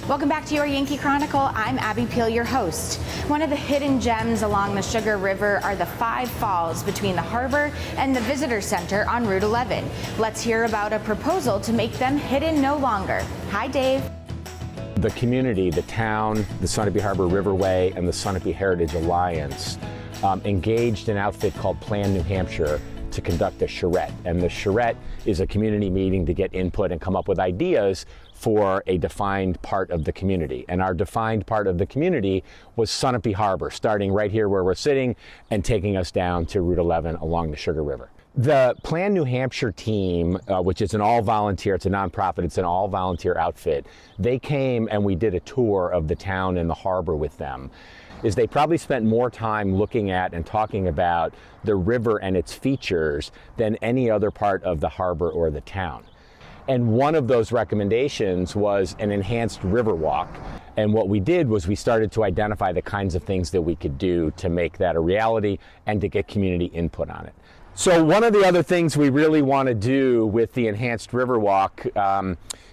Welcome back to your Yankee Chronicle. I'm Abby Peel, your host. One of the hidden gems along the Sugar River are the 5 falls between the harbor and the visitor center on Route 11. Let's hear about a proposal to make them hidden no longer. Hi, Dave. The community, the town, the Sunapee Harbor Riverway, and the Sunapee Heritage Alliance engaged an outfit called Plan New Hampshire to conduct a charrette. And the charrette is a community meeting to get input and come up with ideas for a defined part of the community. And our defined part of the community was Sunapee Harbor, starting right here where we're sitting and taking us down to Route 11 along the Sugar River. The Plan New Hampshire team, which is an all-volunteer, it's a nonprofit, it's an all-volunteer outfit, they came and we did a tour of the town and the harbor with them. They probably spent more time looking at and talking about the river and its features than any other part of the harbor or the town. And one of those recommendations was an enhanced river walk. And what we did was we started to identify the kinds of things that we could do to make that a reality and to get community input on it. So one of the other things we really want to do with the enhanced river walk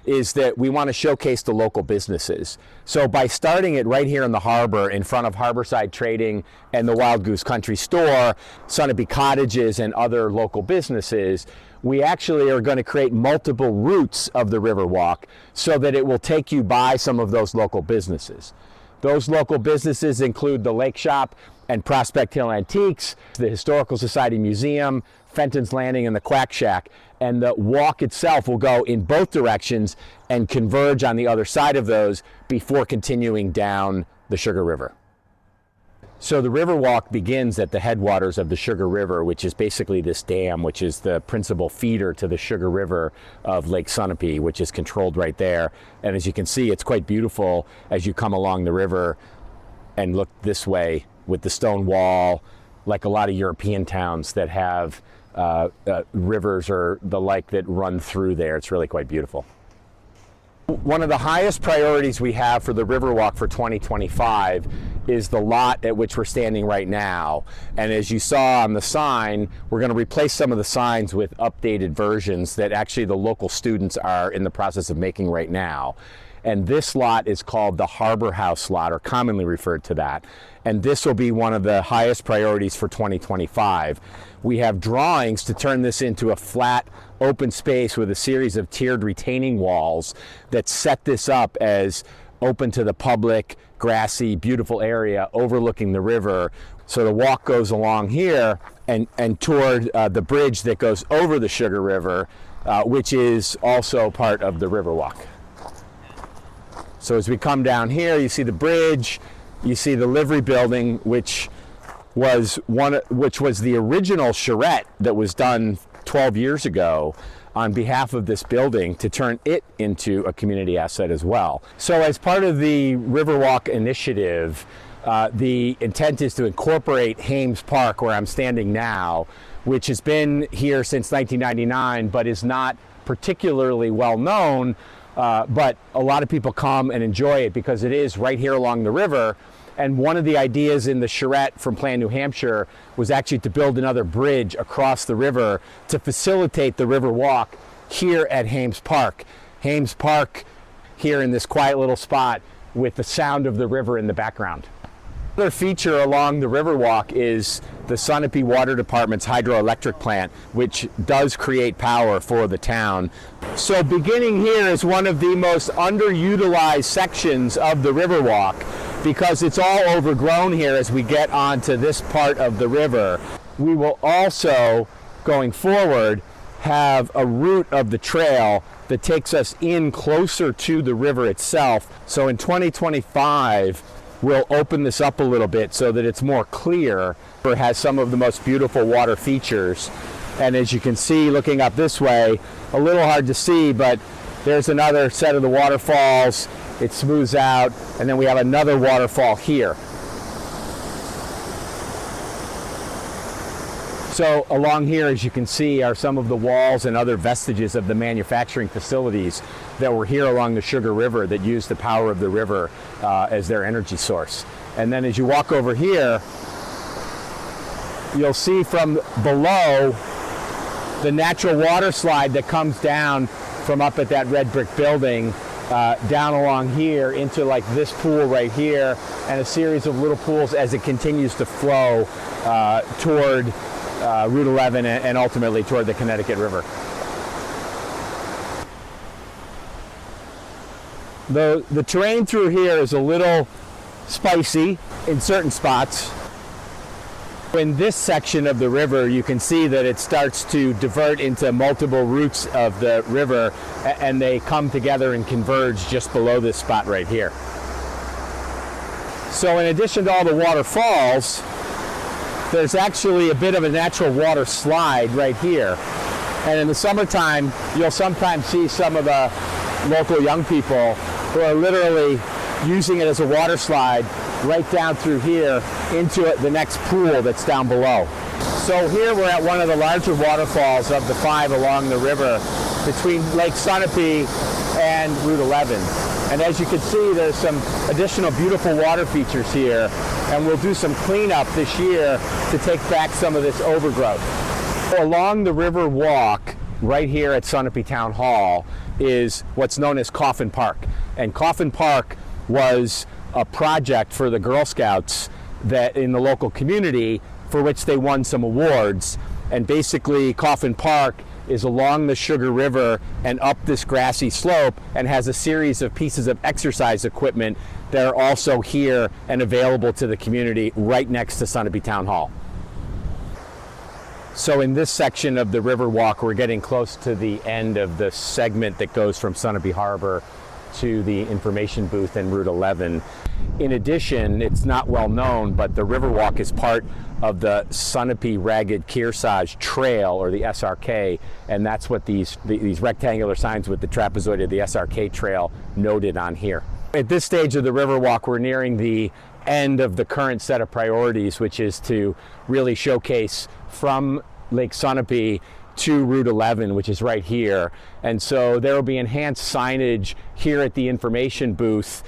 is that we want to showcase the local businesses. So by starting it right here in the harbor in front of Harborside Trading and the Wild Goose Country Store, Sunapee Cottages and other local businesses, we actually are going to create multiple routes of the river walk so that it will take you by some of those local businesses. Those local businesses include the Lake Shop and Prospect Hill Antiques, the Historical Society Museum, Fenton's Landing, and the Quack Shack. And the walk itself will go in both directions and converge on the other side of those before continuing down the Sugar River. So the river walk begins at the headwaters of the Sugar River, which is basically this dam, which is the principal feeder to the Sugar River of Lake Sunapee, which is controlled right there. And as you can see, it's quite beautiful as you come along the river and look this way with the stone wall, like a lot of European towns that have rivers or the like that run through there. It's really quite beautiful. One of the highest priorities we have for the Riverwalk for 2025 is the lot at which we're standing right now. And as you saw on the sign, we're going to replace some of the signs with updated versions that actually the local students are in the process of making right now. And this lot is called the Harbor House lot, or commonly referred to that. And this will be one of the highest priorities for 2025. We have drawings to turn this into a flat, open space with a series of tiered retaining walls that set this up as open to the public, grassy, beautiful area overlooking the river. So the walk goes along here and toward the bridge that goes over the Sugar River, which is also part of the Riverwalk. So as we come down here, you see the bridge, you see the livery building, which was the original charrette that was done 12 years ago on behalf of this building to turn it into a community asset as well. So as part of the Riverwalk initiative, the intent is to incorporate Hames Park, where I'm standing now, which has been here since 1999, but is not particularly well known. But a lot of people come and enjoy it because it is right here along the river. And one of the ideas in the charrette from Plan New Hampshire was actually to build another bridge across the river to facilitate the river walk here at Hames Park. Hames Park here in this quiet little spot with the sound of the river in the background. Another feature along the Riverwalk is the Sunapee Water Department's hydroelectric plant, which does create power for the town. So beginning here is one of the most underutilized sections of the Riverwalk because it's all overgrown here as we get onto this part of the river. We will also, going forward, have a route of the trail that takes us in closer to the river itself. So in 2025, we'll open this up a little bit so that it's more clear. It has some of the most beautiful water features. And as you can see, looking up this way, a little hard to see, but there's another set of the waterfalls. It smooths out, and then we have another waterfall here. So along here, as you can see, are some of the walls and other vestiges of the manufacturing facilities that were here along the Sugar River that used the power of the river as their energy source. And then as you walk over here, you'll see from below the natural water slide that comes down from up at that red brick building down along here into like this pool right here, and a series of little pools as it continues to flow toward Route 11 and ultimately toward the Connecticut River. The terrain through here is a little spicy in certain spots. In this section of the river, you can see that it starts to divert into multiple routes of the river, and they come together and converge just below this spot right here. So in addition to all the waterfalls, there's actually a bit of a natural water slide right here. And in the summertime, you'll sometimes see some of the local young people who are literally using it as a water slide right down through here into the next pool that's down below. So here we're at one of the larger waterfalls of the 5 along the river between Lake Sunapee and Route 11. And as you can see, there's some additional beautiful water features here, and we'll do some cleanup this year to take back some of this overgrowth. Along the River Walk, right here at Sunapee Town Hall, is what's known as Coffin Park. And Coffin Park was a project for the Girl Scouts that in the local community for which they won some awards. And basically Coffin Park is along the Sugar River and up this grassy slope and has a series of pieces of exercise equipment that are also here and available to the community right next to Sunapee Town Hall. So in this section of the River Walk, we're getting close to the end of the segment that goes from Sunapee Harbor to the information booth in Route 11. In addition, it's not well known, but the Riverwalk is part of the Sunapee Ragged Kearsarge Trail, or the SRK, and that's what these rectangular signs with the trapezoid of the SRK Trail noted on here. At this stage of the Riverwalk, we're nearing the end of the current set of priorities, which is to really showcase from Lake Sunapee to Route 11, which is right here. And so there will be enhanced signage here at the information booth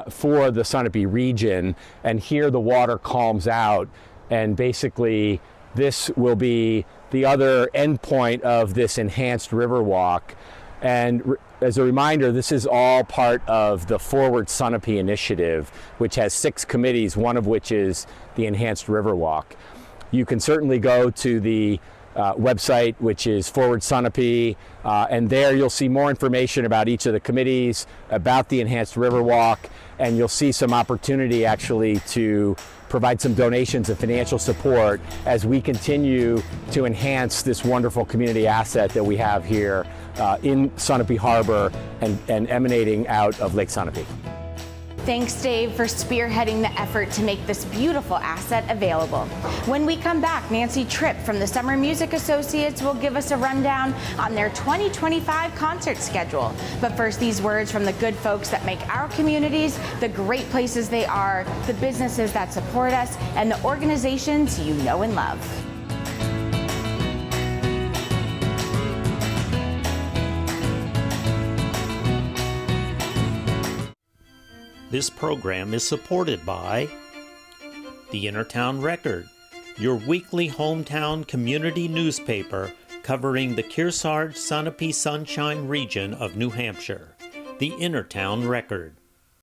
for the Sunapee region. And here the water calms out. And basically this will be the other endpoint of this enhanced river walk. And as a reminder, this is all part of the Forward Sunapee initiative, which has 6 committees, one of which is the enhanced river walk. You can certainly go to the website, which is Forward Sunapee, and there you'll see more information about each of the committees, about the enhanced river walk, and you'll see some opportunity actually to provide some donations and financial support as we continue to enhance this wonderful community asset that we have here in Sunapee Harbor and emanating out of Lake Sunapee. Thanks, Dave, for spearheading the effort to make this beautiful asset available. When we come back, Nancy Tripp from the Summer Music Associates will give us a rundown on their 2025 concert schedule. But first, these words from the good folks that make our communities the great places they are, the businesses that support us, and the organizations you know and love. This program is supported by the Innertown Record, your weekly hometown community newspaper covering the Kearsarge-Sunapee Sunshine region of New Hampshire. The Innertown Record.